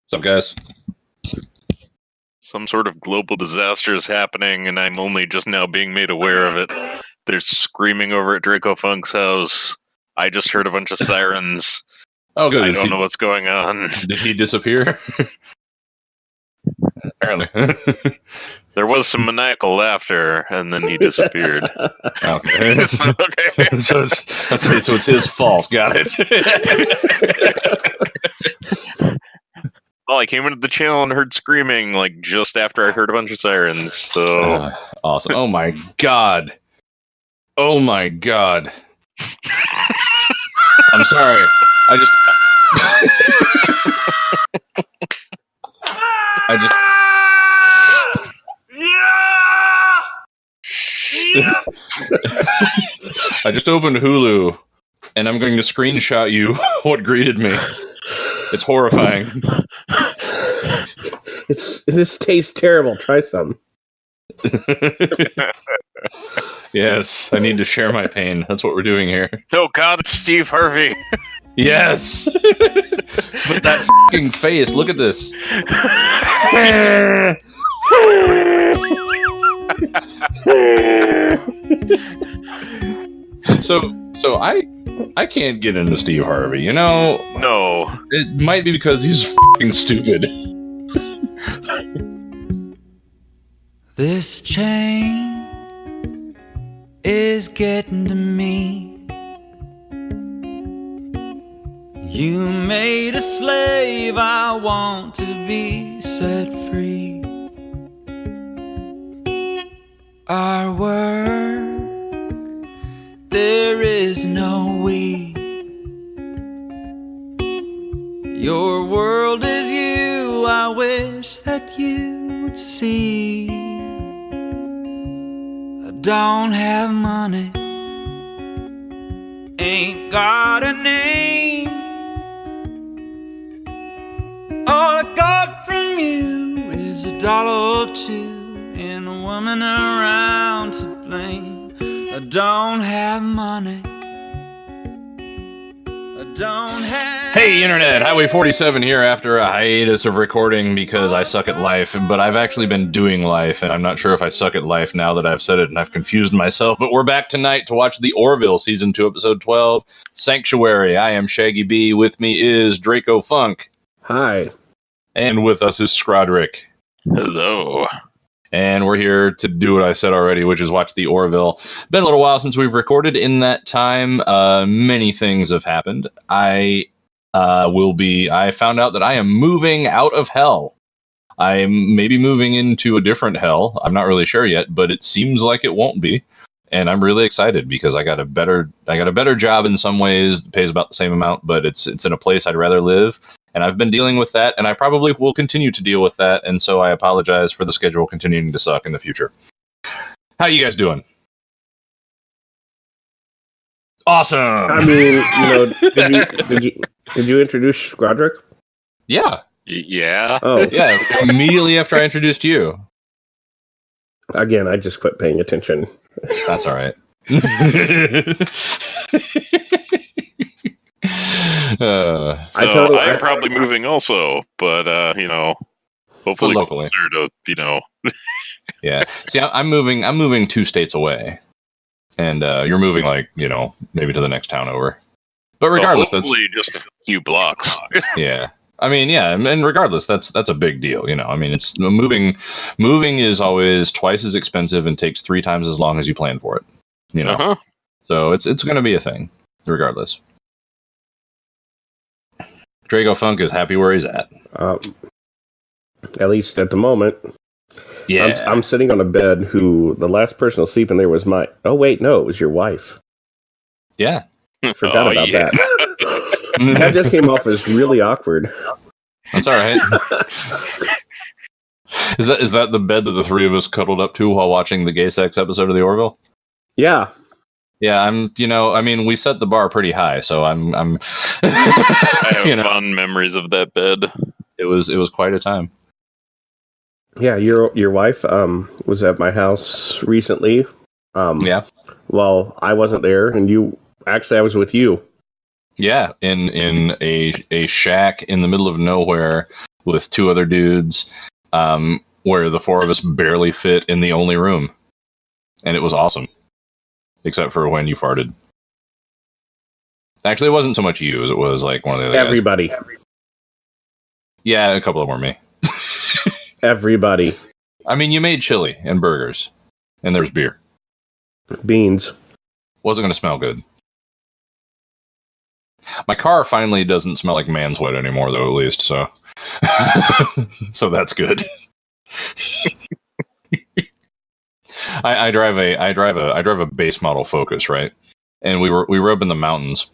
What's up, guys? Some sort of global disaster is happening, and I'm only just now being made aware of it. They're screaming over at Dracofunk's house. I just heard a bunch of sirens. Oh, good. I don't know what's going on. Did he disappear? Apparently. There was some maniacal laughter, and then he disappeared. Okay. So, okay. so it's his fault. Got it. Well, I came into the channel and heard screaming, like, just after I heard a bunch of sirens, so... Awesome. Oh my god. Oh my god. I'm sorry. I just opened Hulu, and I'm going to screenshot you what greeted me. It's horrifying. This tastes terrible. Try some. Yes, I need to share my pain. That's what we're doing here. Oh god, it's Steve Harvey! Yes! But that fucking face, look at this. So I can't get into Steve Harvey, you know? No. It might be because he's fucking stupid. This chain is getting to me. You made a slave, I want to be set free. Our work, there is no we. Your world is you, I wish that you would see. I don't have money, ain't got a name. All I got from you is $1 or two and a woman around to blame. I don't have money, I don't have... Hey, Internet! Highway 47 here after a hiatus of recording because I suck at life, but I've actually been doing life, and I'm not sure if I suck at life now that I've said it and I've confused myself, but we're back tonight to watch the Orville Season 2, Episode 12, Sanctuary. I am Shaggy B. With me is Dracofunk. Hi. And with us is Scrodrick. Hello. And we're here to do what I said already, which is watch the Orville. Been a little while since we've recorded. In that time, many things have happened. I found out that I am moving out of hell. I'm maybe moving into a different hell. I'm not really sure yet, but it seems like it won't be. And I'm really excited because I got a better job in some ways. It pays about the same amount, but it's in a place I'd rather live. And I've been dealing with that, and I probably will continue to deal with that, and so I apologize for the schedule continuing to suck in the future. How you guys doing? Awesome! I mean, did you introduce Scrodrick? Yeah. Yeah. Oh, Yeah, immediately after I introduced you. again, I just quit paying attention. That's all right. I'm probably moving also, but hopefully locally. closer to, Yeah. See, I'm moving 2 states away, and you're moving maybe to the next town over. But regardless, hopefully just a few blocks. Yeah. I mean, yeah, and regardless, that's a big deal, I mean, it's moving is always twice as expensive and takes 3 times as long as you plan for it. Uh-huh. So it's going to be a thing, regardless. Dracofunk is happy where he's at. At least at the moment. Yeah. I'm sitting on a bed who the last person to sleep in there was my... Oh, wait, no, it was your wife. Yeah. Forgot about that. That just came off as really awkward. That's all right. Is that the bed that the 3 of us cuddled up to while watching the gay sex episode of the Orville? Yeah. Yeah, we set the bar pretty high, so I'm I have fond memories of that bed. It was quite a time. Yeah, your wife was at my house recently. Yeah. Well, I wasn't there, and I was with you. Yeah, in a shack in the middle of nowhere with 2 other dudes, where the 4 of us barely fit in the only room. And it was awesome. Except for when you farted. Actually, it wasn't so much you as it was like one of the other Everybody. guys. Yeah, a couple of them were me. Everybody. I mean, you made chili and burgers. And there's beer. Beans. Wasn't going to smell good. My car finally doesn't smell like man sweat anymore, though, at least, so... so that's good. I drive a base model Focus, right? And we were up in the mountains,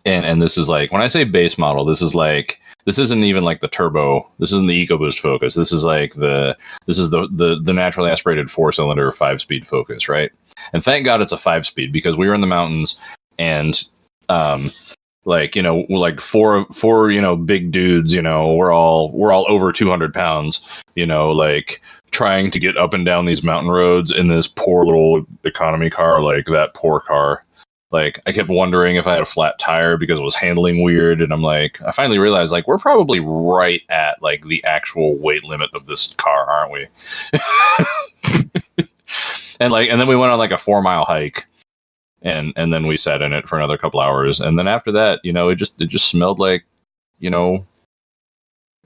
and this is like, when I say base model, this isn't even like the turbo. This isn't the EcoBoost Focus. This is the naturally aspirated 4-cylinder 5-speed Focus, right? And thank God it's a 5-speed, because we were in the mountains, and like, you know, like four you know, big dudes, you know, we're all over 200 pounds, you know, like trying to get up and down these mountain roads in this poor little economy car, like that poor car. Like, I kept wondering if I had a flat tire because it was handling weird, and I'm like, I finally realized, like, we're probably right at like the actual weight limit of this car, aren't we? and then we went on like a 4-mile hike. And then we sat in it for another couple hours, and then after that, you know, it just smelled like, you know,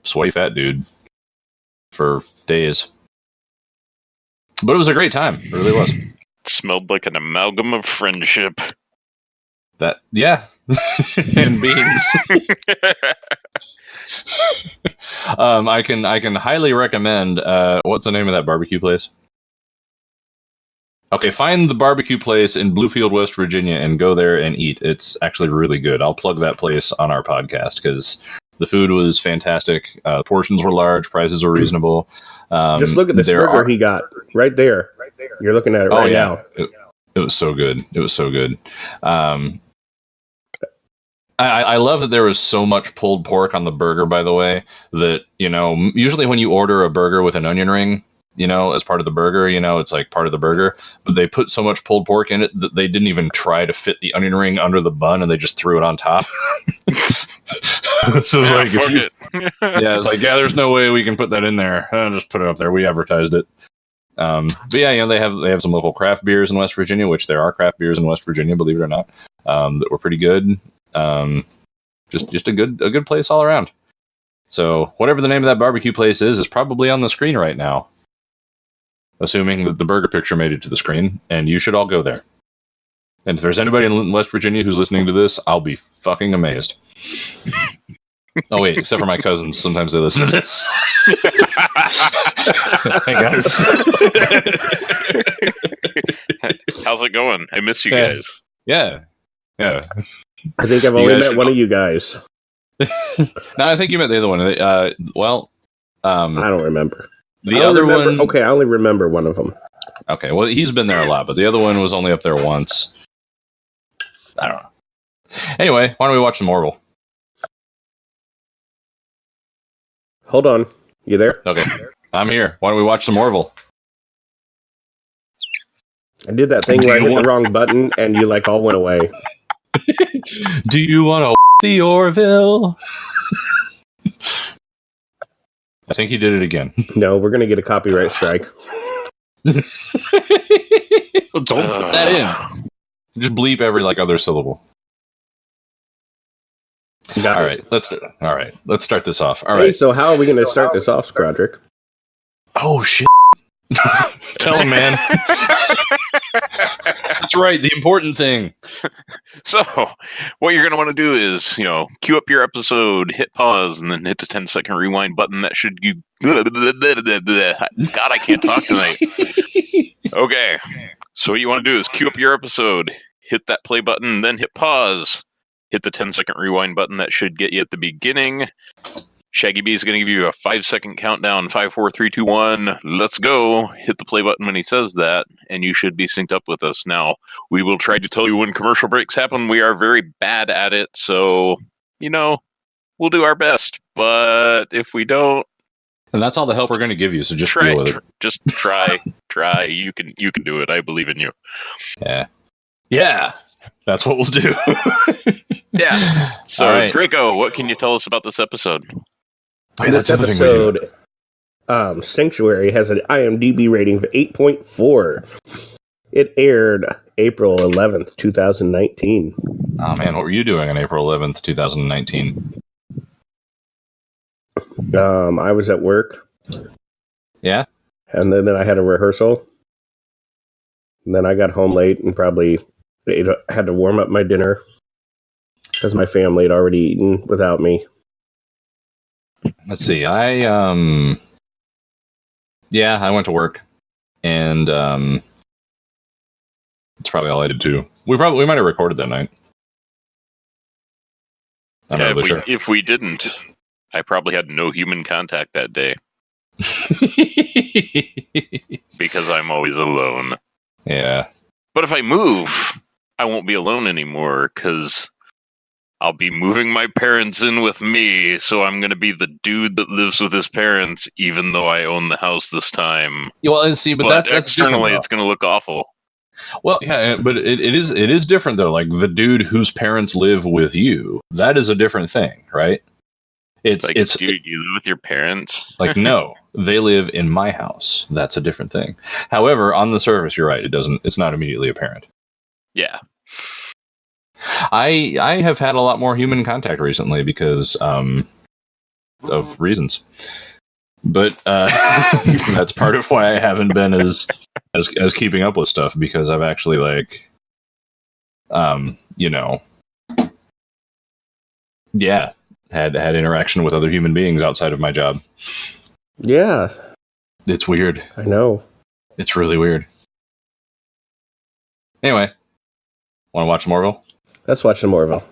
sweaty fat dude for days. But it was a great time. It really was. It smelled like an amalgam of friendship. That, yeah, and beans. I can highly recommend. What's the name of that barbecue place? Okay, find the barbecue place in Bluefield, West Virginia, and go there and eat. It's actually really good. I'll plug that place on our podcast because the food was fantastic. Portions were large, prices were reasonable. Just look at this burger he got right there. You're looking at it right now. It was so good. It was so good. I love that there was so much pulled pork on the burger, by the way, that, you know, usually when you order a burger with an onion ring, you know, as part of the burger, you know, it's like part of the burger, but they put so much pulled pork in it that they didn't even try to fit the onion ring under the bun, and they just threw it on top. So it was like, yeah, it's like, yeah, there's no way we can put that in there. I'll just put it up there. We advertised it. But yeah, you know, they have some local craft beers in West Virginia, which there are craft beers in West Virginia, believe it or not, that were pretty good. Just a good place all around. So whatever the name of that barbecue place is probably on the screen right now. Assuming that the burger picture made it to the screen, and you should all go there. And if there's anybody in West Virginia who's listening to this, I'll be fucking amazed. Oh wait, except for my cousins. Sometimes they listen to this. Hey guys. How's it going? I miss you guys. Yeah. I think I've only met one of you guys. No, I think you met the other one. I don't remember. The other one... Okay, I only remember one of them. Okay, well, he's been there a lot, but the other one was only up there once. I don't know. Anyway, why don't we watch some Orville? Hold on. You there? Okay, I'm here. Why don't we watch some Orville? I did that thing where I hit the wrong button, and you, like, all went away. Do you want to the Orville? I think he did it again. No, we're going to get a copyright strike. Well, don't put that in. Just bleep every like other syllable. All right, let's start this off. All right. Hey, so how are we going to start this off, Scrodrick? Oh shit! Tell him, man. That's right. The important thing. So, what you're going to want to do is, you know, queue up your episode, hit pause, and then hit the 10-second rewind button. That should you. God, I can't talk tonight. Okay. So what you want to do is queue up your episode, hit that play button, then hit pause. Hit the 10-second rewind button. That should get you at the beginning. Shaggy B is going to give you a 5-second countdown. 5, 4, 3, 2, 1. Let's go. Hit the play button when he says that, and you should be synced up with us. Now, we will try to tell you when commercial breaks happen. We are very bad at it, so, you know, we'll do our best. But if we don't... And that's all the help we're going to give you, so just deal with it. Just try. You can do it. I believe in you. Yeah. That's what we'll do. Yeah. So, right. Draco, what can you tell us about this episode? Wait, This that's the thing we do. episode, Sanctuary, has an IMDb rating of 8.4. It aired April 11th, 2019. Oh man, what were you doing on April 11th, 2019? I was at work. Yeah? And then I had a rehearsal. And then I got home late and probably had to warm up my dinner because my family had already eaten without me. Let's see. I went to work, and it's probably all I did too. We might have recorded that night. I'm not really sure. If we didn't, I probably had no human contact that day because I'm always alone. Yeah. But if I move, I won't be alone anymore because I'll be moving my parents in with me. So I'm going to be the dude that lives with his parents, even though I own the house this time. Well, and see, but that's externally, it's going to look awful. Well, yeah, but it is different though. Like the dude whose parents live with you, that is a different thing, right? It's dude, you live with your parents? Like, no, they live in my house. That's a different thing. However, on the surface, you're right. It's not immediately apparent. Yeah. I have had a lot more human contact recently because of reasons. But that's part of why I haven't been as keeping up with stuff, because I've actually had interaction with other human beings outside of my job. Yeah. It's weird. I know. It's really weird. Anyway, want to watch some Orville? Let's watch some Orville.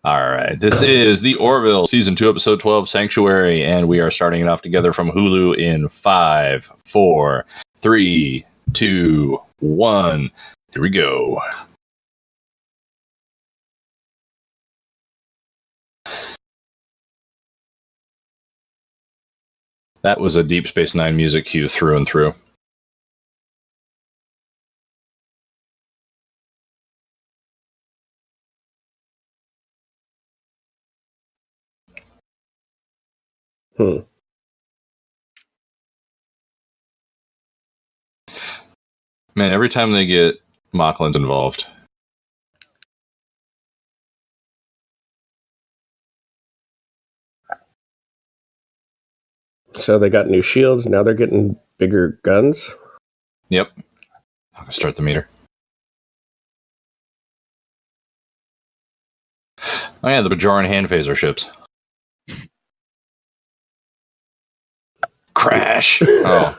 All right. This is the Orville Season 2, Episode 12, Sanctuary, and we are starting it off together from Hulu in 5, 4, 3, 2, 1. Here we go. That was a Deep Space Nine music cue through and through. Man, every time they get Mocklins involved. So they got new shields. Now they're getting bigger guns. Yep. I'm gonna start the meter. Oh yeah, the Bajoran hand phaser ships. Crash. Oh.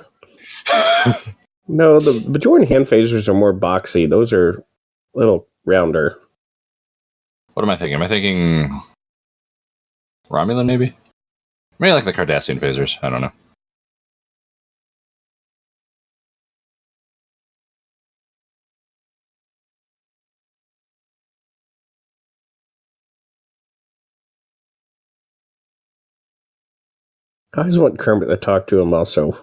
No, the Bajoran hand phasers are more boxy. Those are a little rounder. What am I thinking? Am I thinking Romulan, maybe? Maybe like the Cardassian phasers. I don't know. I always want Kermit to talk to him also.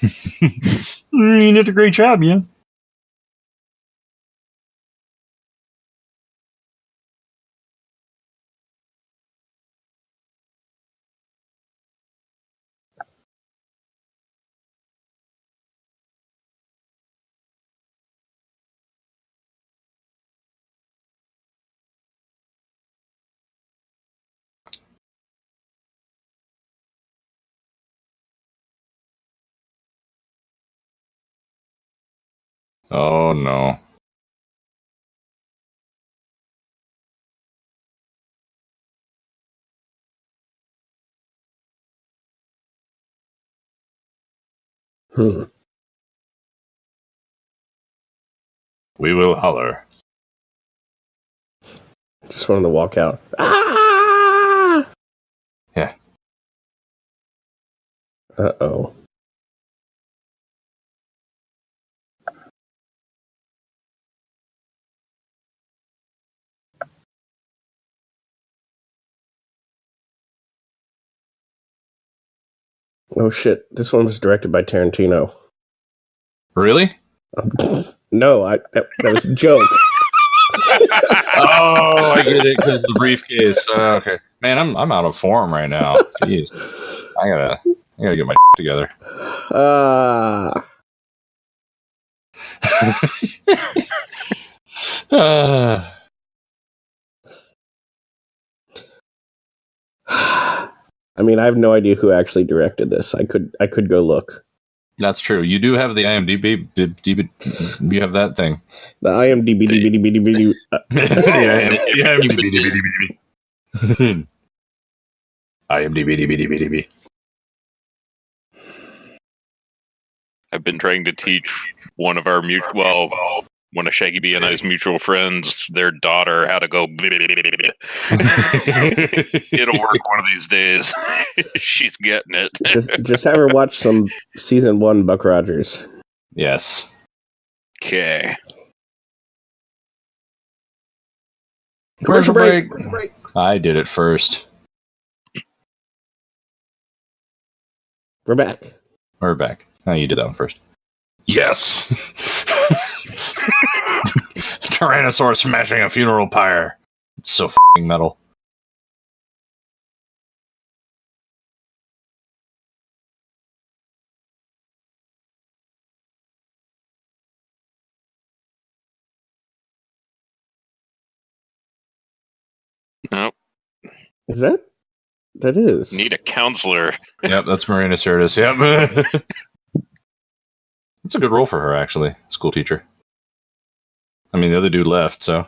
You did a great job, yeah. Oh no. We will holler. Just wanted to walk out. Ah! Yeah. Uh-oh. Oh shit, this one was directed by Tarantino. Really? No, that was a joke. Oh, I get it, because the briefcase. Okay. Man, I'm out of form right now. Jeez. I gotta get my together. I mean, I have no idea who actually directed this. I could go look. That's true. You do have the IMDb. You have that thing. The IMDb. IMDb. I've been trying to teach one of our one of Shaggy B and I's mutual friends, their daughter, how to go. It'll work one of these days. She's getting it. Just have her watch some season 1 Buck Rogers. Yes. Okay. Commercial break. I did it first. We're back. We're back. Oh, you did that one first. Yes. Tyrannosaurus smashing a funeral pyre. It's so f***ing metal. Nope. Is that? That is. Need a counselor. Yep, that's Marina Sirtis. Yep. That's a good role for her, actually. School teacher. I mean, the other dude left, so.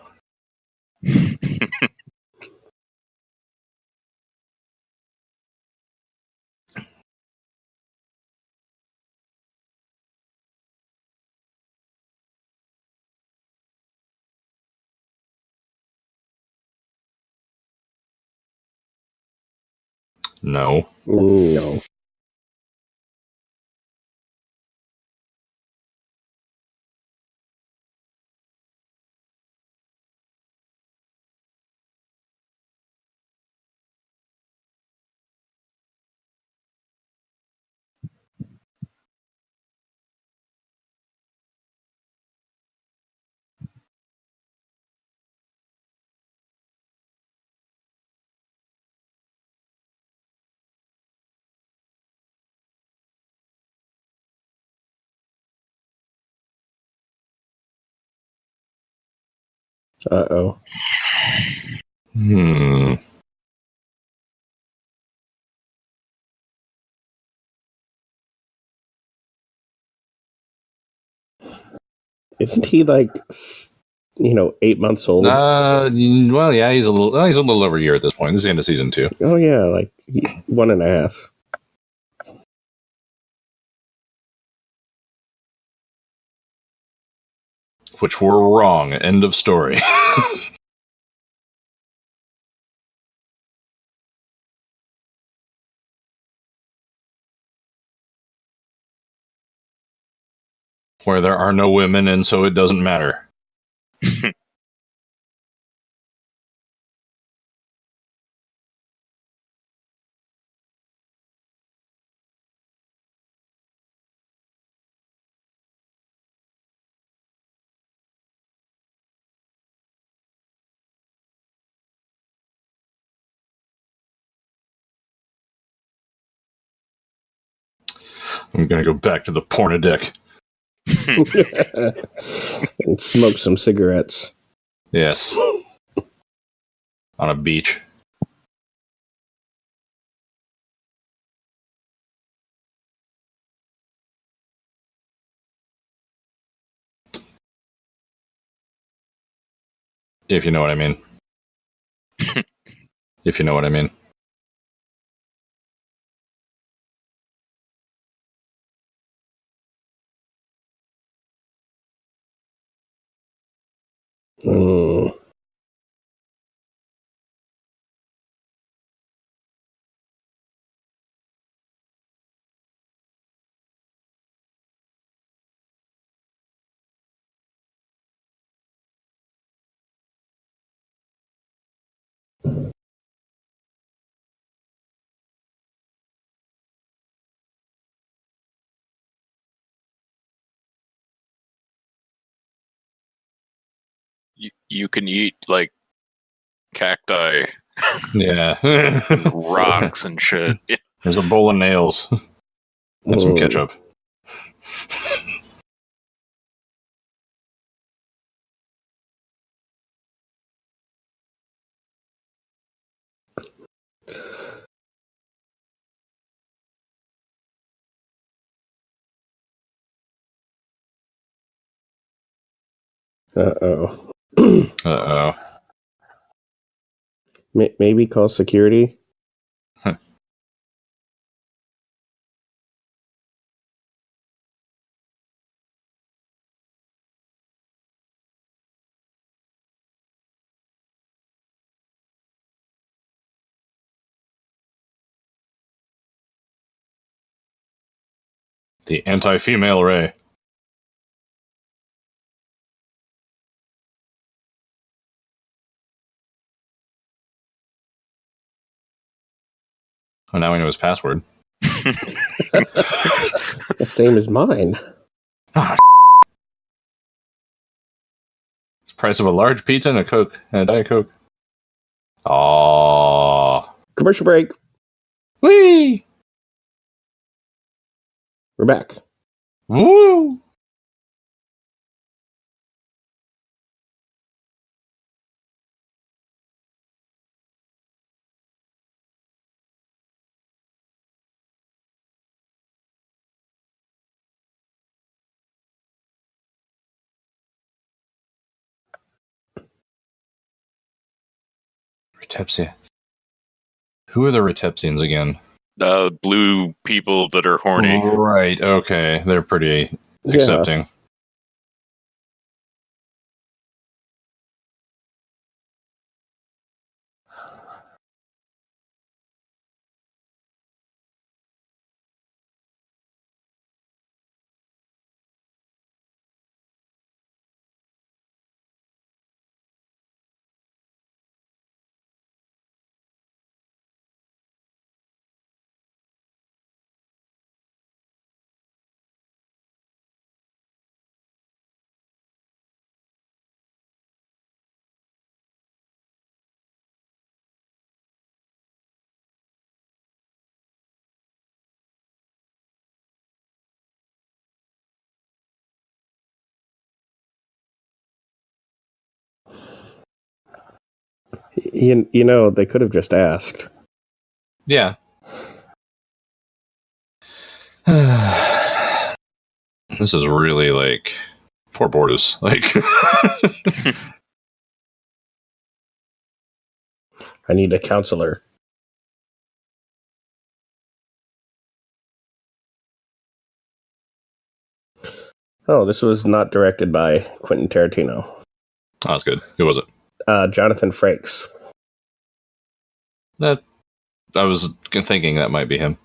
No. No. Uh-oh. Isn't he like, 8 months old? Well, yeah, he's a little over a year at this point. This is the end of season 2. Oh yeah, like 1.5. Which were wrong. End of story. Where there are no women, and so it doesn't matter. I'm gonna go back to the porno deck. And smoke some cigarettes. Yes. On a beach. If you know what I mean. If you know what I mean. Mm. You can eat like cacti, Yeah. rocks and shit. There's a bowl of nails and some ketchup. Uh-oh. Uh-oh. Maybe call security? Huh. The anti-female ray. Oh, now we know his password. The same as mine. Ah, it's the price of a large pizza and a Coke. And a Diet Coke. Aww. Commercial break. Whee! We're back. Woo! Retepsia. Who are the Retepsians again? Blue people that are horny. Right, okay. They're pretty accepting. You know, they could have just asked. Yeah. This is really like poor Bortus. Like I need a counselor. Oh, this was not directed by Quentin Tarantino. Oh, that's good. Who was it? Jonathan Frakes. That I was thinking that might be him.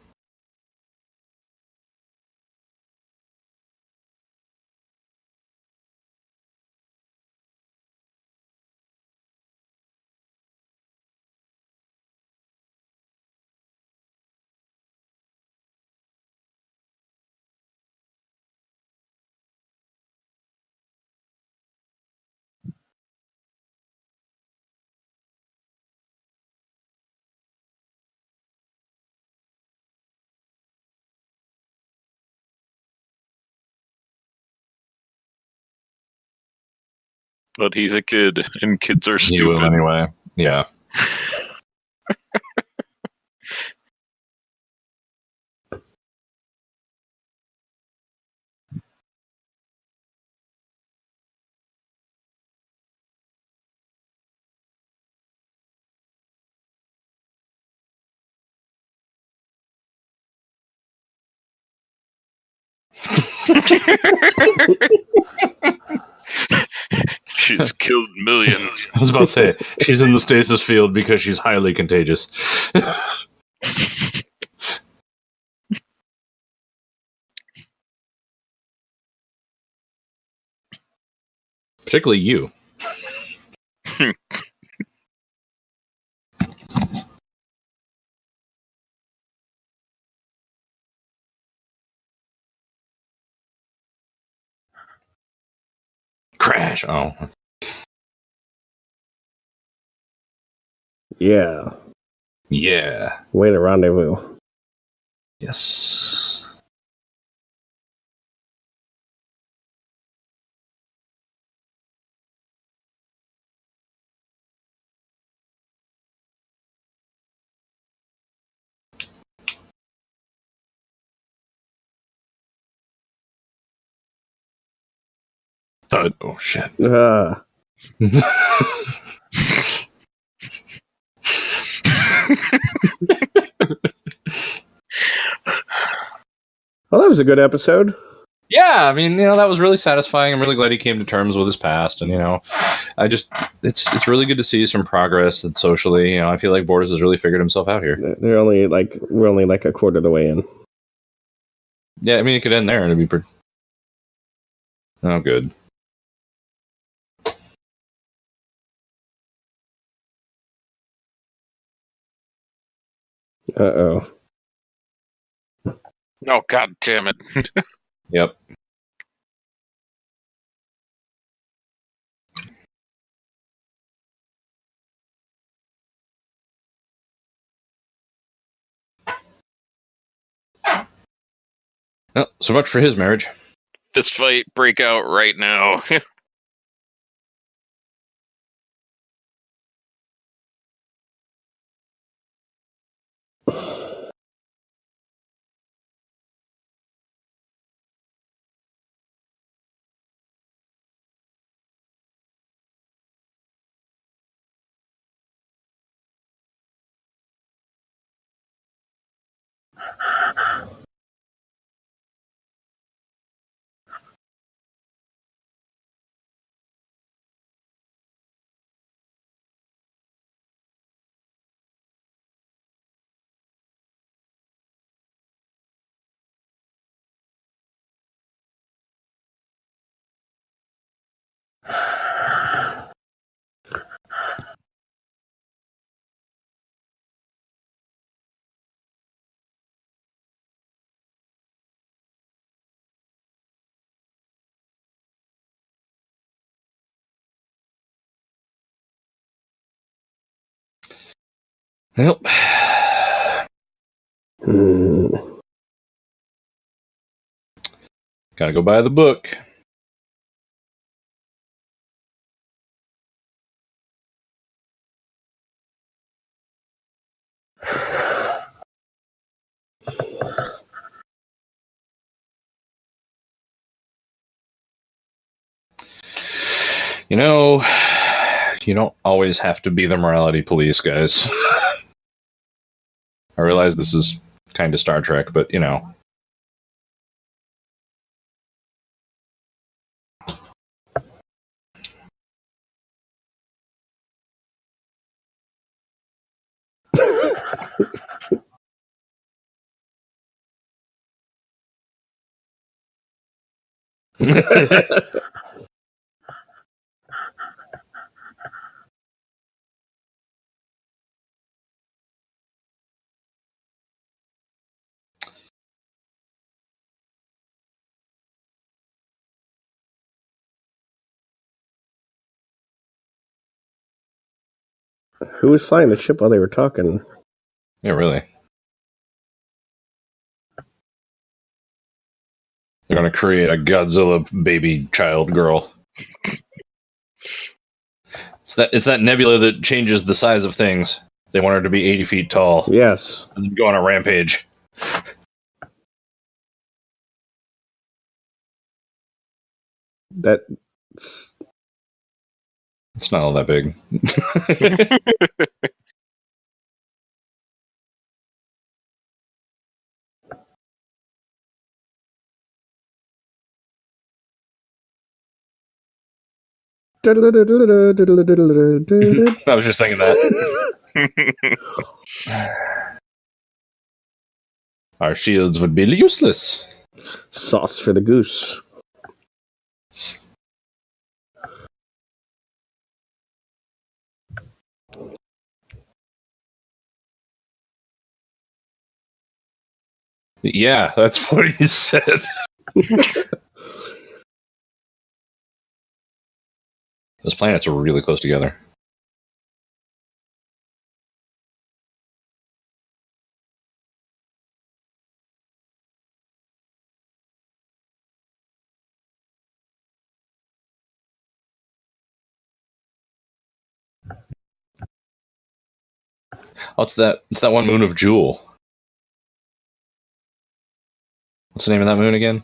But he's a kid, and kids are He will stupid. anyway. Yeah. She's killed millions. I was about to say, she's in the stasis field because she's highly contagious. Particularly you. Crash. Oh. Yeah. Yeah. Way to rendezvous. Yes. Oh shit. Well, that was a good episode. Yeah, I mean, that was really satisfying. I'm really glad he came to terms with his past, and it's really good to see some progress and socially. I feel like Borders has really figured himself out here. We're only like a quarter of the way in. Yeah, I mean, it could end there and it'd be pretty. Oh, good. Uh-oh. Oh, God damn it. Yep. Well, so much for his marriage. This fight break out right now. Yep. Gotta go buy the book. You don't always have to be the morality police, guys. I realize this is kind of Star Trek, but Who was flying the ship while they were talking? Yeah, really. They're gonna create a Godzilla baby child girl. It's that nebula that changes the size of things. They want her to be 80 feet tall. Yes. And then go on a rampage. That's... It's not all that big. I was just thinking that. Our shields would be useless. Sauce for the goose. Yeah, that's what he said. Those planets are really close together. What's that? It's that one moon of Jewel. What's the name of that moon again?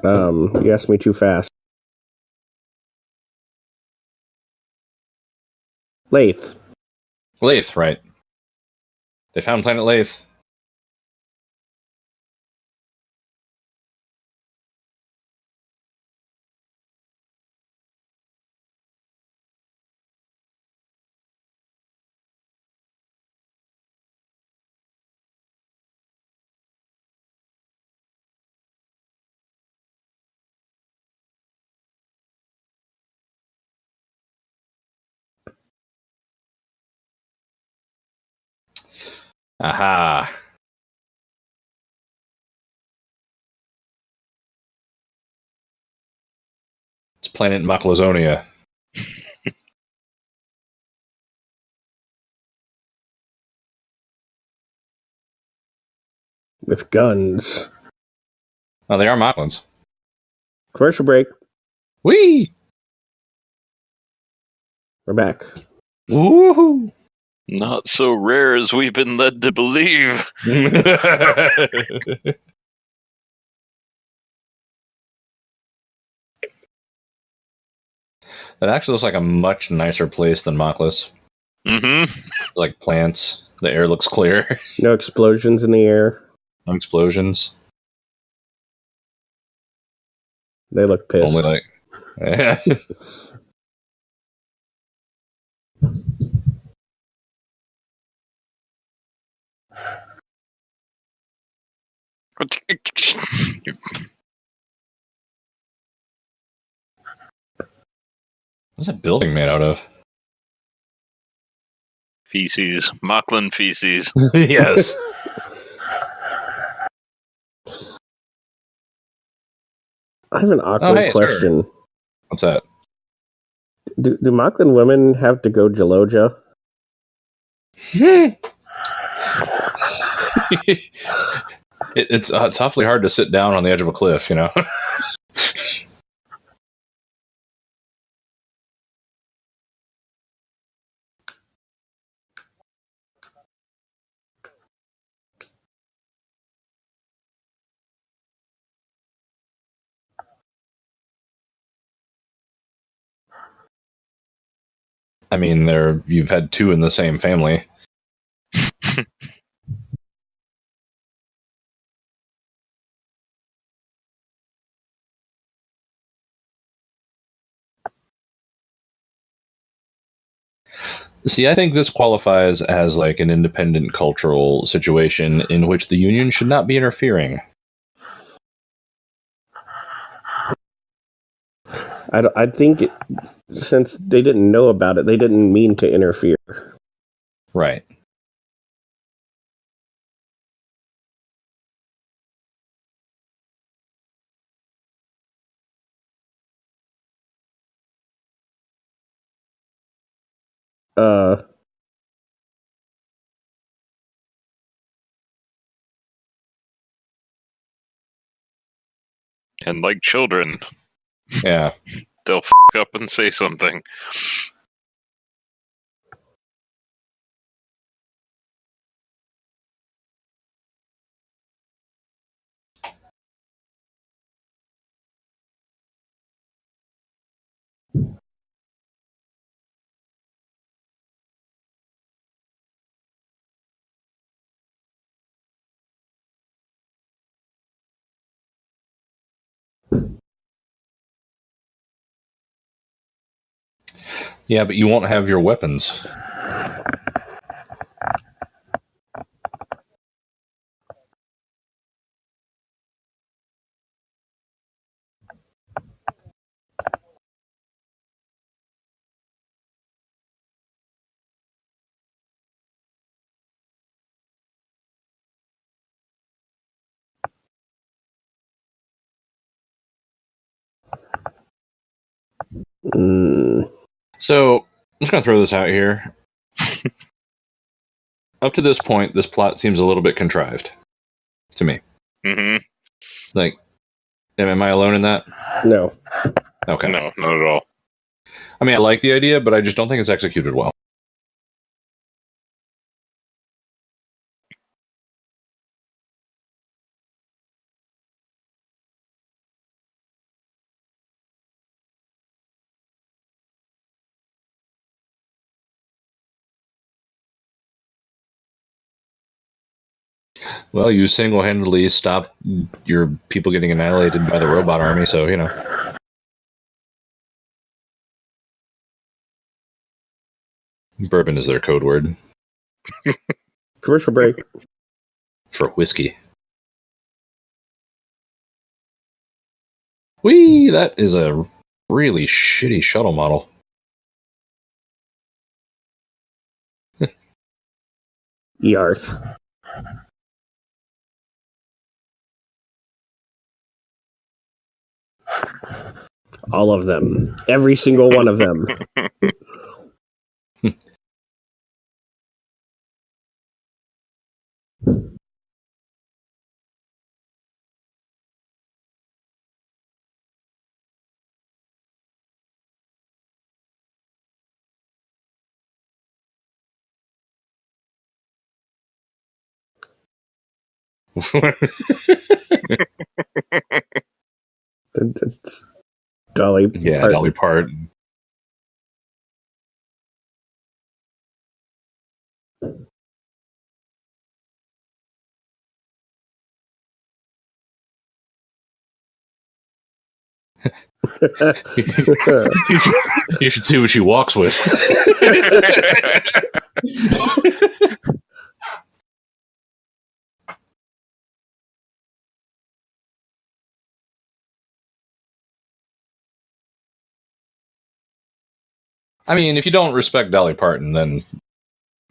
You asked me too fast. Lathe. Lathe, right. They found planet Lathe. Aha. It's planet Maclazonia. With guns. Oh, they are Macklins. Commercial break. Whee! We're back. Woohoo! Not so rare as we've been led to believe. That actually looks like a much nicer place than Moklis. Mm-hmm. Like plants. The air looks clear. No explosions in the air. No explosions. They look pissed. Only like. What's that building made out of? Feces. Mocklin feces. Yes. I have an awkward question. Sure. What's that? Do Mocklin women have to go Jaloja? It's awfully hard to sit down on the edge of a cliff, you know? I mean, you've had two in the same family. See, I think this qualifies as like an independent cultural situation in which the Union should not be interfering. I think since they didn't know about it, they didn't mean to interfere. Right. And like children, Yeah. they'll f*** up and say something. Yeah, but you won't have your weapons. So, I'm just going to throw this out here. Up to this point, this plot seems a little bit contrived to me. Mm-hmm. Like, am I alone in that? No. Okay. No, not at all. I mean, I like the idea, but I just don't think it's executed well. Well, you single-handedly stopped your people getting annihilated by the robot army, so, you know. Bourbon is their code word. Commercial break. For whiskey. Whee! That is a really shitty shuttle model. Yarth. All of them. Every single one of them. It's Dolly. Yeah, Parton. Dolly Parton. You should see what she walks with. I mean, if you don't respect Dolly Parton, then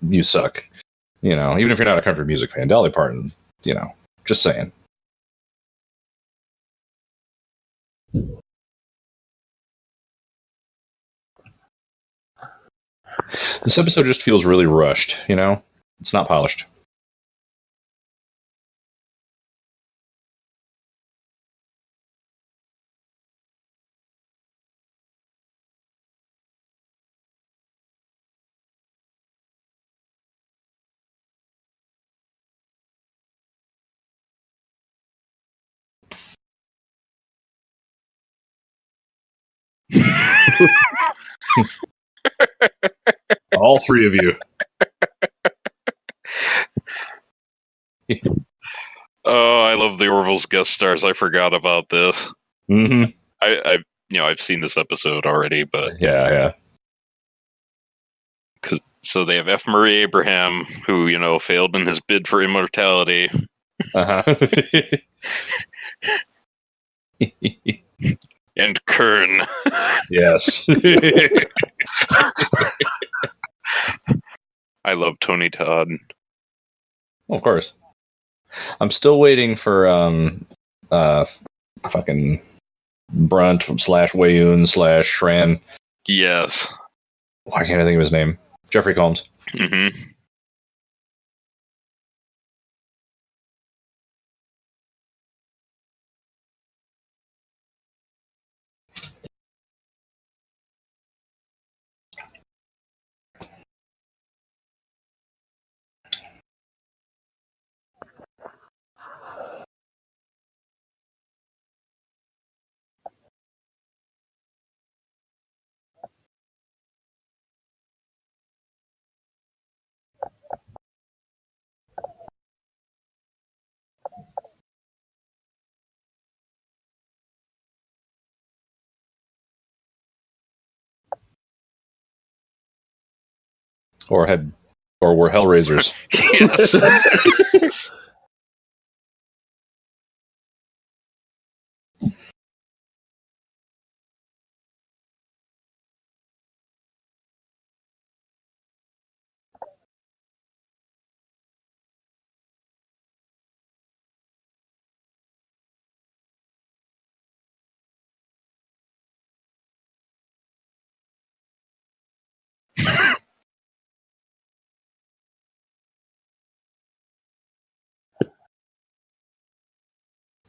you suck. You know, even if you're not a country music fan, Dolly Parton, you know, just saying. This episode just feels really rushed, you know? It's not polished. All three of you. Oh, I love the Orville's guest stars. I forgot about this. Mm-hmm. I've seen this episode already, but Yeah. so they have F. Murray Abraham, who failed in his bid for immortality, Uh-huh. and Kern. Yes. I love Tony Todd. Of course. I'm still waiting for fucking Brunt / Wayoon / Shran. Yes. Why can't I think of his name? Jeffrey Combs. Mm-hmm. Or were Hellraisers. Yes.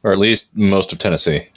Or at least most of Tennessee.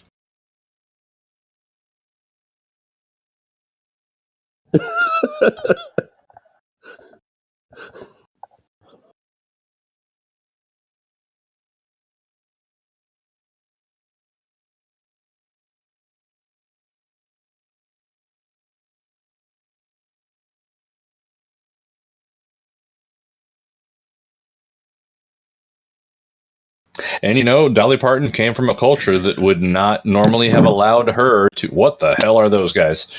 And Dolly Parton came from a culture that would not normally have allowed her to. What the hell are those guys?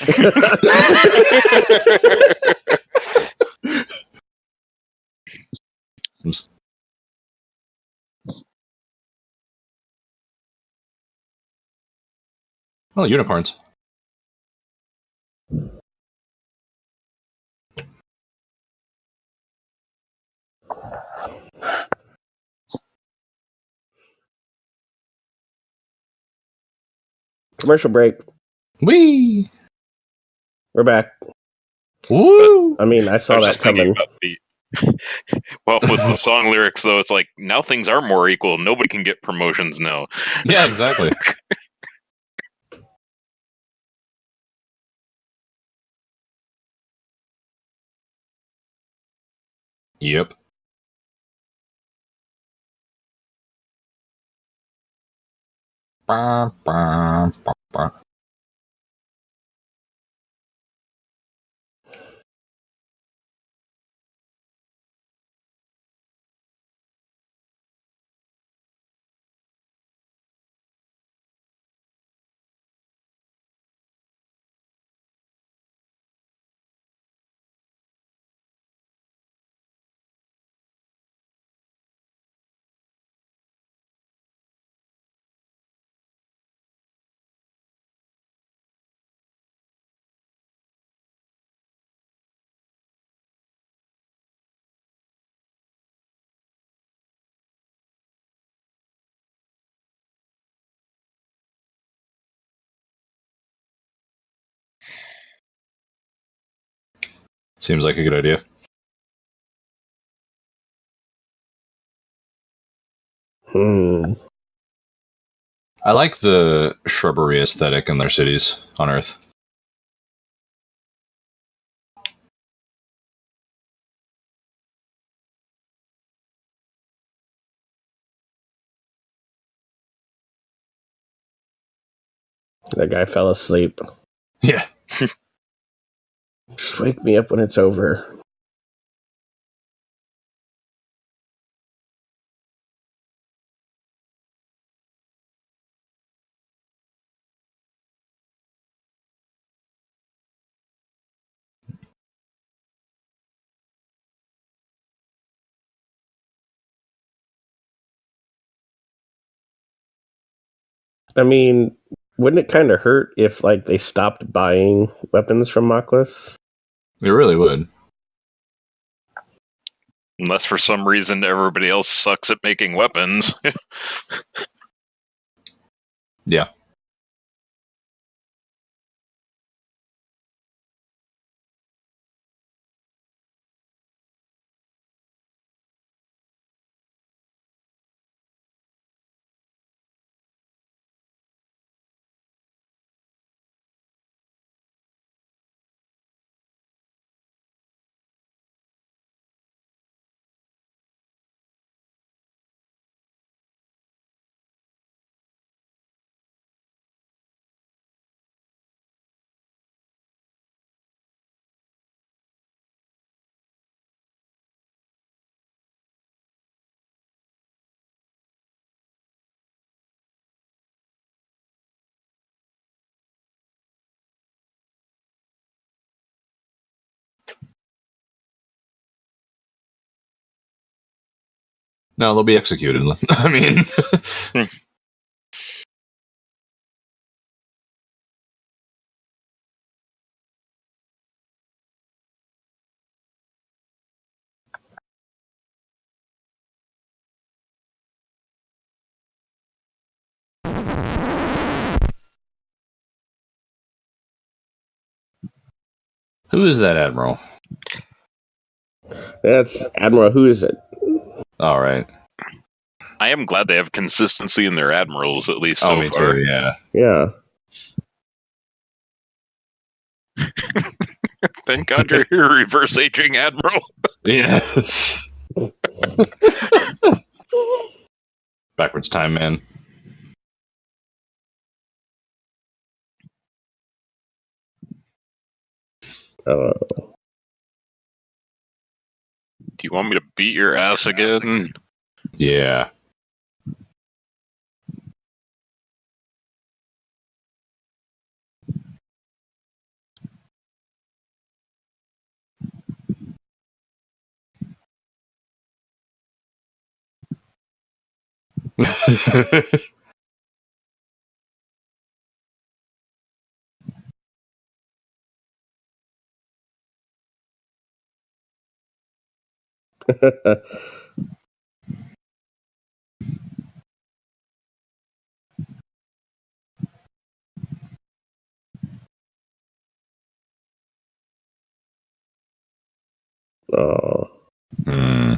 Oh, unicorns. Commercial break. Whee! We're back. Woo! I mean, I saw that coming. Well, with the song lyrics, though, it's like, now things are more equal. Nobody can get promotions now. Yeah, exactly. Yep. Bah, bah, bah, bah. Seems like a good idea. I like the shrubbery aesthetic in their cities on Earth. That guy fell asleep. Yeah. Just wake me up when it's over. I mean, wouldn't it kind of hurt if, like, they stopped buying weapons from Mockless? It really would. Unless for some reason everybody else sucks at making weapons. Yeah. No, they'll be executed. I mean... Who is that admiral? That's Admiral. Who is it? All right. I am glad they have consistency in their admirals, at least so me far. too, yeah. Yeah. Thank God you're here, reverse aging admiral. Yes. Backwards time, man. Do you want me to beat your ass again? Yeah. Oh. Hmm.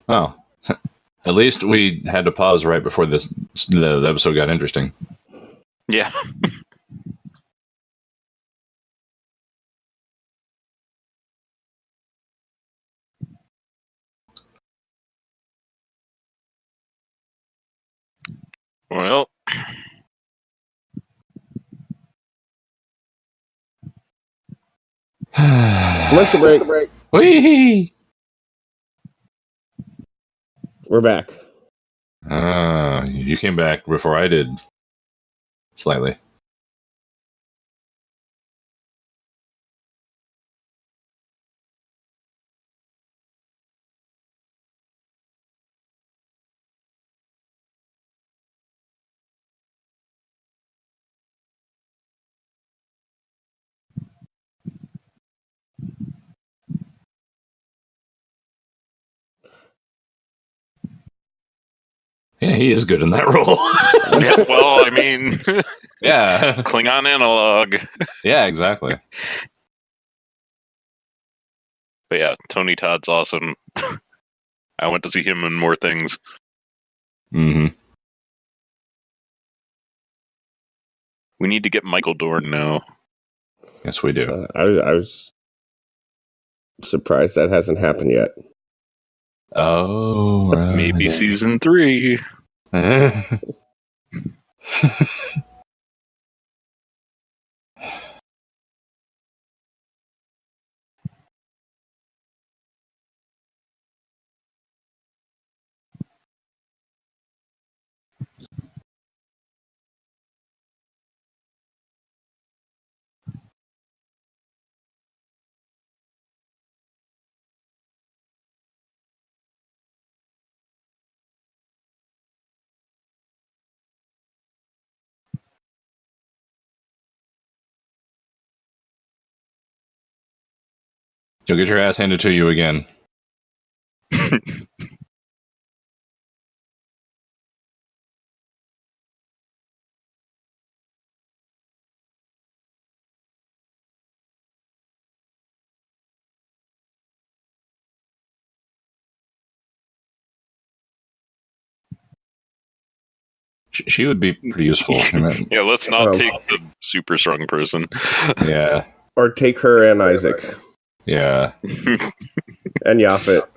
Oh, at least we had to pause right before the episode got interesting. Yeah. Well, Commercial break. Whee! We're back. You came back before I did. Slightly. Yeah, he is good in that role. yeah, well, I mean, Yeah. Klingon analog. Yeah, exactly. But yeah, Tony Todd's awesome. I went to see him in more things. Mm-hmm. We need to get Michael Dorn now. Yes, we do. I was surprised that hasn't happened yet. Oh, right. Maybe season 3. You'll get your ass handed to you again. She would be pretty useful. Yeah, let's not take the super strong person. Yeah. Or take her and Isaac. Yeah. And Yaphet.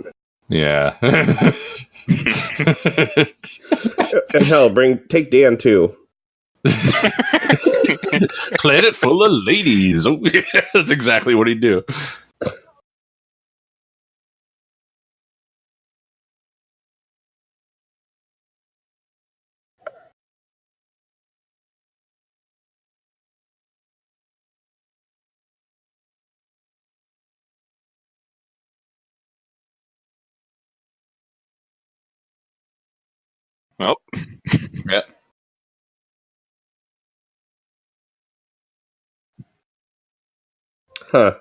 Yeah. And hell, take Dan too. Planet full of ladies. Oh, yeah, that's exactly what he'd do. Well, Yeah. Huh.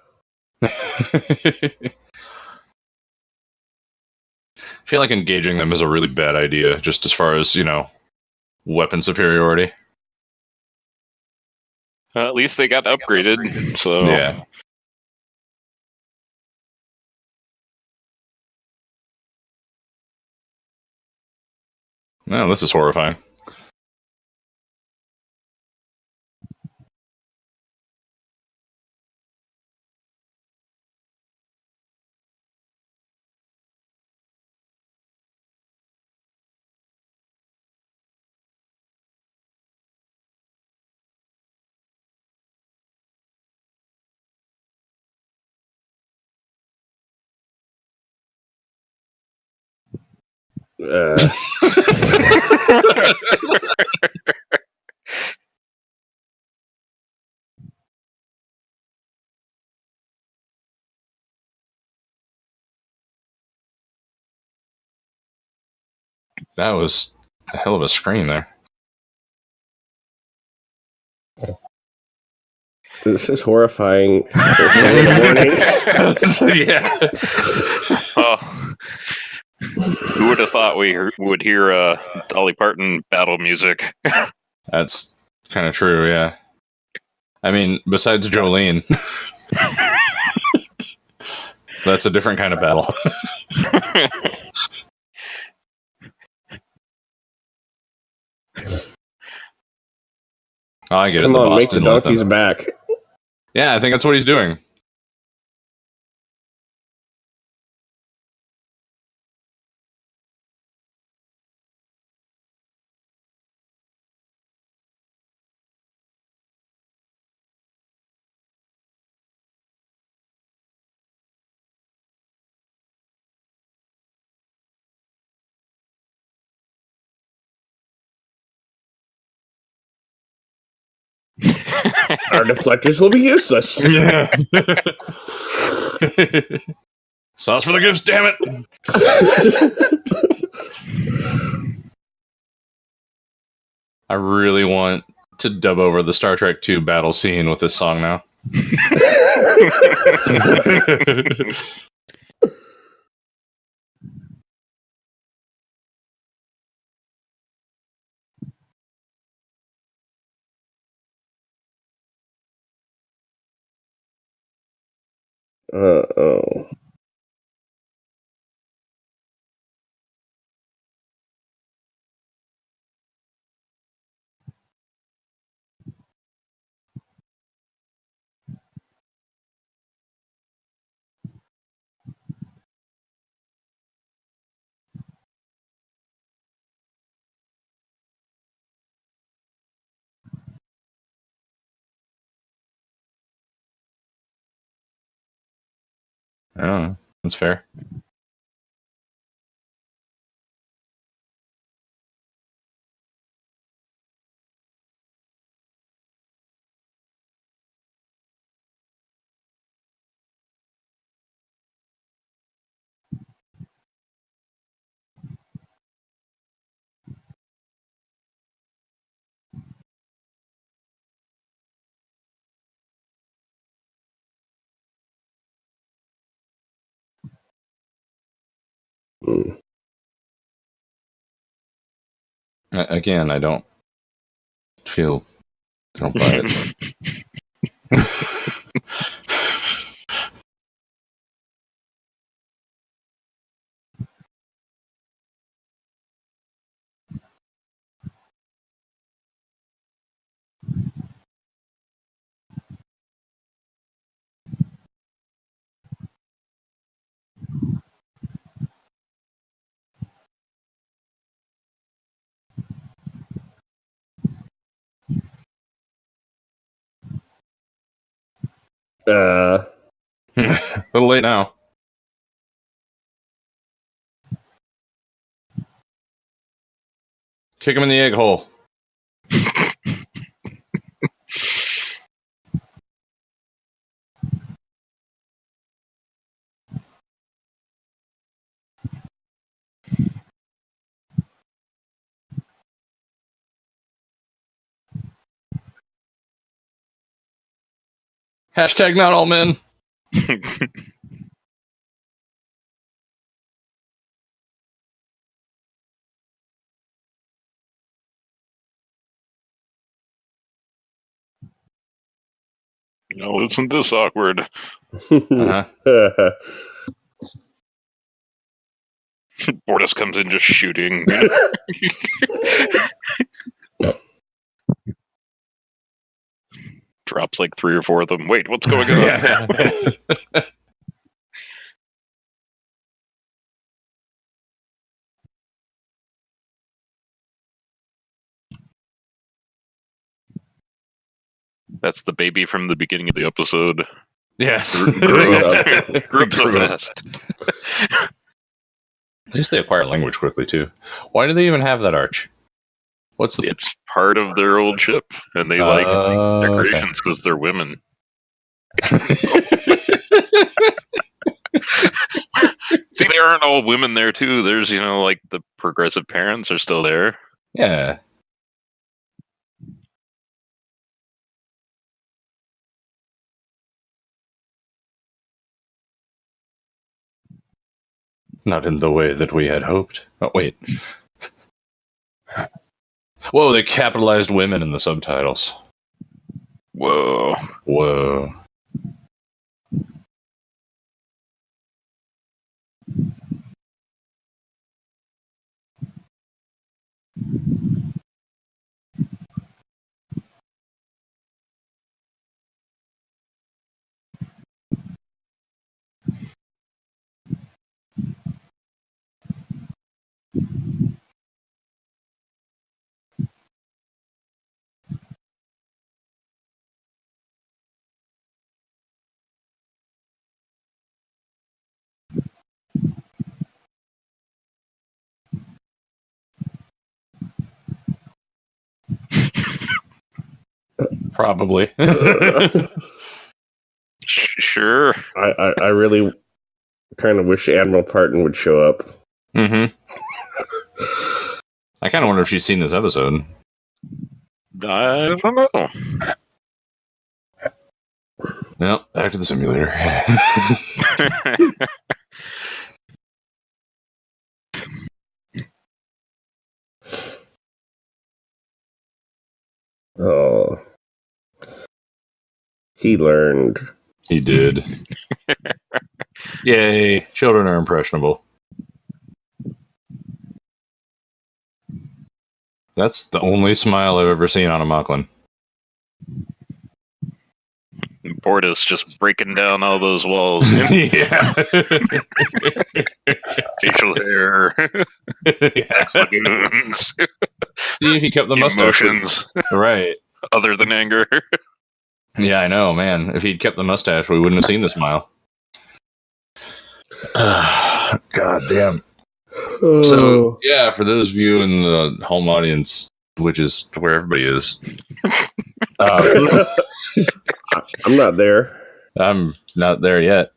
I feel like engaging them is a really bad idea, just as far as, weapon superiority. at least they got upgraded. So Yeah. No, this is horrifying. Uh, That was a hell of a scream there. this is horrifying. First thing in the morning. Yeah. Oh, who would have thought we would hear Dolly Parton battle music? That's kind of true, yeah. I mean, besides Jolene, that's a different kind of battle. Oh, I get Come it. on, make the Boston let them- donkeys back. Yeah, I think that's what he's doing. Our deflectors will be useless. Yeah. Sauce for the goose, damn it! I really want to dub over the Star Trek II battle scene with this song now. Uh-oh. Oh, that's fair. Hmm. Again, I don't buy it. A little late now. Kick him in the egg hole. Hashtag not all men. No, isn't this awkward? Uh-huh. Bortus comes in just shooting. Drops like 3 or 4 of them. Wait, what's going on? Yeah. That's the baby from the beginning of the episode. Yes. Grew up so fast. At least they acquire language quickly, too. Why do they even have that arch? What's the... It's part of their old ship, and they like decorations because they're women. See, there aren't all women there, too. There's, like the progressive parents are still there. Yeah. Not in the way that we had hoped. Oh, wait. Whoa, they capitalized women in the subtitles. Whoa. Whoa. Probably. Sure. I really kind of wish Admiral Parton would show up. Mm-hmm. I kind of wonder if she's seen this episode. I don't know. Well, back to the simulator. Oh. He learned. He did. Yay, children are impressionable. That's the only smile I've ever seen on a Mocklin. Bortus just breaking down all those walls. Yeah. Facial hair. Yeah. Lagoons. See if he kept the mustache. Emotions. Right. Other than anger. Yeah, I know, man. If he'd kept the mustache, we wouldn't have seen the smile. God damn. So, yeah, for those of you in the home audience, which is where everybody is. I'm not there. I'm not there yet.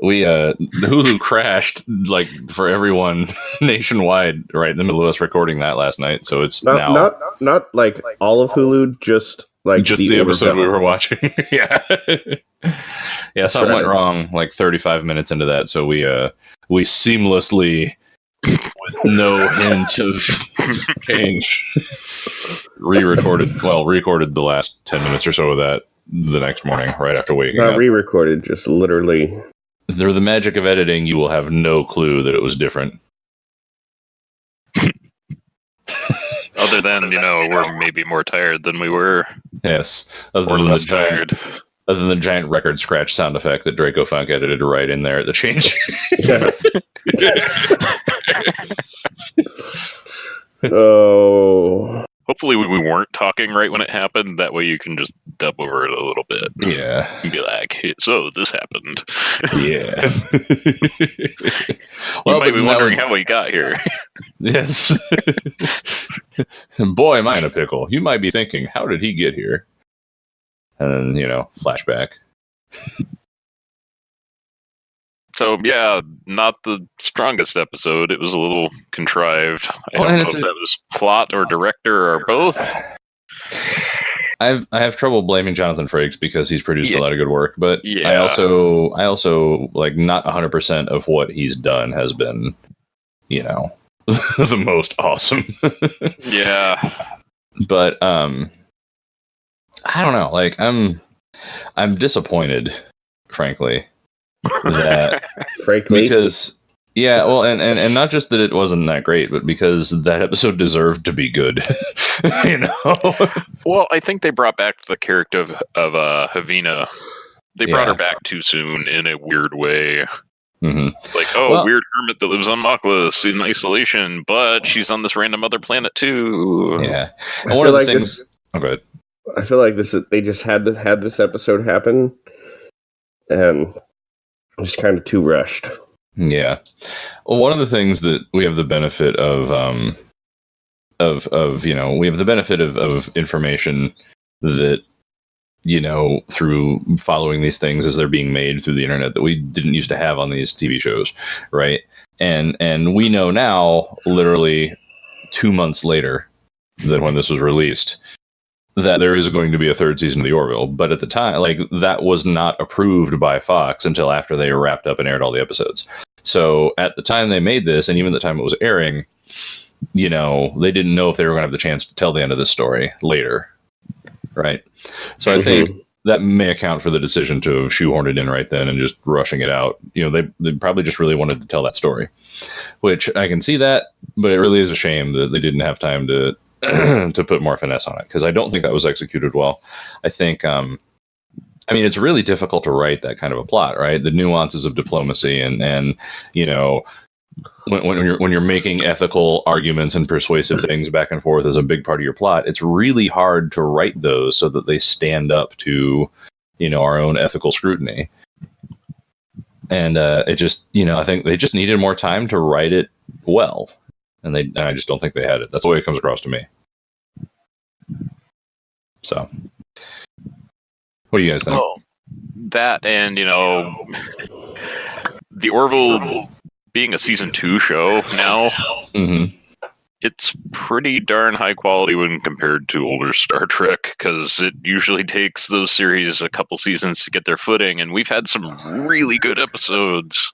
We, Hulu crashed, like, for everyone nationwide right in the middle of us recording that last night, so it's now... Not like all of Hulu, just like just the episode we were watching. Yeah. Yeah, something went wrong like 35 minutes into that, so we seamlessly, with no hint of change, recorded the last 10 minutes or so of that the next morning, right after waking up. Not re-recorded, just literally. Through the magic of editing, you will have no clue that it was different. Other than, we're maybe more tired than we were. Yes. Or less tired. Other than the giant record scratch sound effect that Dracofunk edited right in there at the change. Yeah. Oh. Hopefully we weren't talking right when it happened. That way you can just dub over it a little bit. Yeah. And be like, hey, so this happened. Yeah. You might be wondering how we got here. Yes. Boy, am I in a pickle. You might be thinking, how did he get here? And then, flashback. So, yeah, not the strongest episode. It was a little contrived. I don't know if that was plot or director or both. I have trouble blaming Jonathan Frakes because he's produced a lot of good work, but yeah. I also like not 100% of what he's done has been, the most awesome. Yeah. But I don't know. Like I'm disappointed, frankly. That frankly, because and not just that it wasn't that great, but because that episode deserved to be good. Well, I think they brought back the character of Havina. They brought her back too soon in a weird way. Mm-hmm. It's like, weird hermit that lives on Moklas in isolation, but she's on this random other planet too. Yeah, I feel like this. Oh, go ahead. I feel like they just had this episode happen, and just kind of too rushed. Yeah. Well, one of the things that we have the benefit of we have the benefit of information that, through following these things as they're being made through the internet that we didn't used to have on these TV shows, right? And we know now, literally 2 months later than when this was released, that there is going to be a third season of the Orville. But at the time, that was not approved by Fox until after they wrapped up and aired all the episodes. So at the time they made this, and even the time it was airing, they didn't know if they were going to have the chance to tell the end of this story later, right? So I think that may account for the decision to have shoehorned it in right then and just rushing it out. They probably just really wanted to tell that story, which I can see that, but it really is a shame that they didn't have time to to put more finesse on it, because I don't think that was executed well. I think, it's really difficult to write that kind of a plot, right? The nuances of diplomacy and when you're making ethical arguments and persuasive things back and forth as a big part of your plot, it's really hard to write those so that they stand up to, our own ethical scrutiny. And it just, I think they just needed more time to write it well. And I just don't think they had it. That's the way it comes across to me. So, what do you guys think? Well, that and, the Orville being a season 2 show now, it's pretty darn high quality when compared to older Star Trek, because it usually takes those series a couple seasons to get their footing, and we've had some really good episodes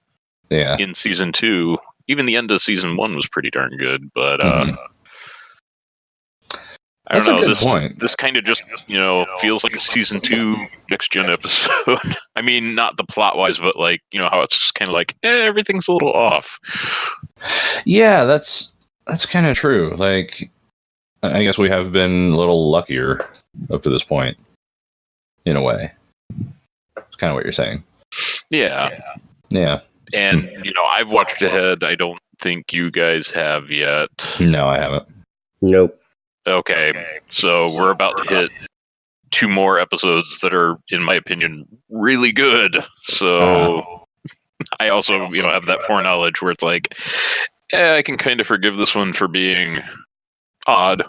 in season 2. Even the end of season 1 was pretty darn good, but I don't know. This kind of just, feels like a season 2 next gen episode. I mean, not the plot wise, but how it's just kind of everything's a little off. Yeah, that's kind of true. I guess we have been a little luckier up to this point, in a way. It's kind of what you're saying. Yeah. Yeah. And, I've watched ahead. I don't think you guys have yet. No, I haven't. Nope. Okay, so we're about to hit 2 more episodes that are, in my opinion, really good. So I also, have that foreknowledge where it's I can kind of forgive this one for being odd.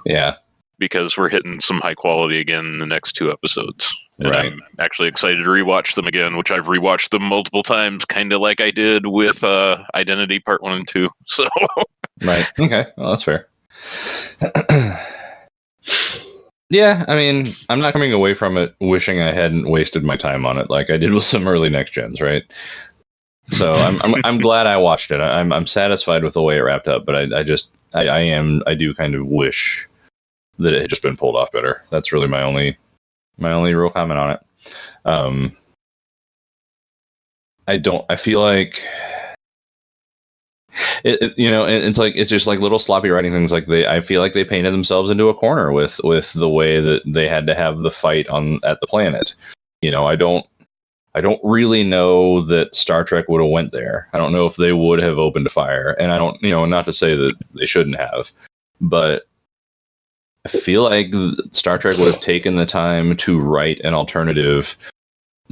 Yeah. Because we're hitting some high quality again in the next 2 episodes. And right. I'm actually excited to rewatch them again, which I've rewatched them multiple times, kind of like I did with Identity Part 1 and 2. So. Right. Okay. Well, that's fair. Yeah, I'm not coming away from it wishing I hadn't wasted my time on it like I did with some early next gens, right? So I'm glad I watched it. I'm satisfied with the way it wrapped up, but I do kind of wish that it had just been pulled off better. That's really my only real comment on it. I feel like it's just little sloppy writing things. I feel like they painted themselves into a corner with the way that they had to have the fight at the planet. I don't really know that Star Trek would have went there. I don't know if they would have opened fire, and I don't, not to say that they shouldn't have, but I feel like Star Trek would have taken the time to write an alternative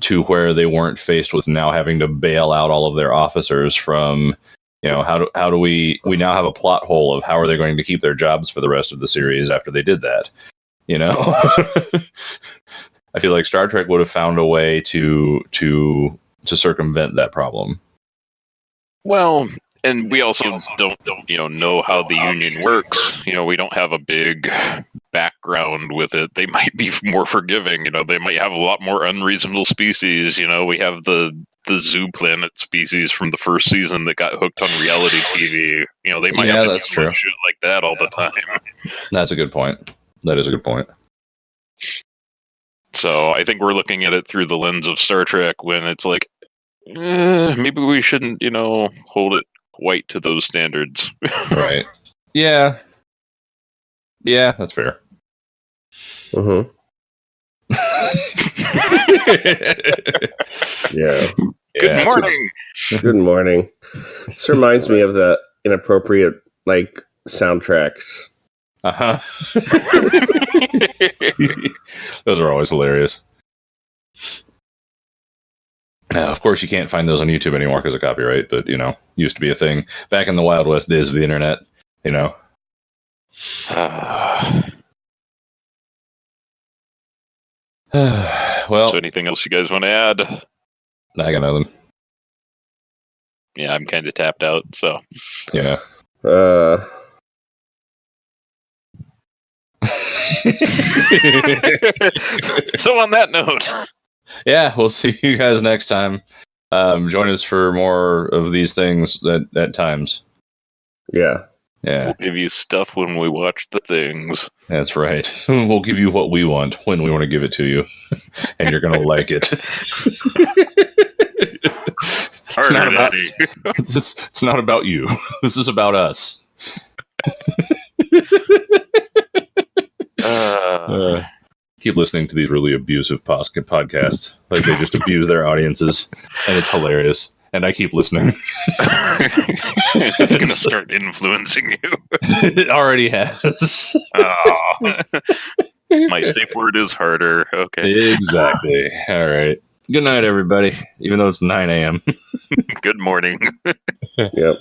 to where they weren't faced with now having to bail out all of their officers from. How do we now have a plot hole of how are they going to keep their jobs for the rest of the series after they did that? I feel like Star Trek would have found a way to circumvent that problem. Well, and we also don't know how the Union works. We don't have a big background with it. They might be more forgiving. They might have a lot more unreasonable species. We have the zoo planet species from the first season that got hooked on reality TV. They might have to do shit like that all the time. That's a good point. That is a good point. So I think we're looking at it through the lens of Star Trek when it's maybe we shouldn't, hold it quite to those standards. Right. Yeah. Yeah, that's fair. Mm-hmm. Yeah. Good morning. Good morning. This reminds me of the inappropriate soundtracks. Uh-huh. Those are always hilarious. Of course, you can't find those on YouTube anymore because of copyright, but, used to be a thing back in the Wild West days of the internet, Well, so anything else you guys want to add? I got nothing. Yeah, I'm kind of tapped out, so. Yeah. So on that note. Yeah, we'll see you guys next time. Join us for more of these things at times. Yeah. Yeah. We'll give you stuff when we watch the things. That's right. We'll give you what we want when we want to give it to you. And you're going to like it. It's not about you. This is about us. Keep listening to these really abusive podcasts. Like they just abuse their audiences. And it's hilarious. And I keep listening. It's going to start influencing you. It already has. My safe word is harder. Okay. Exactly. All right. Good night, everybody. Even though it's 9 a.m. Good morning. Yep.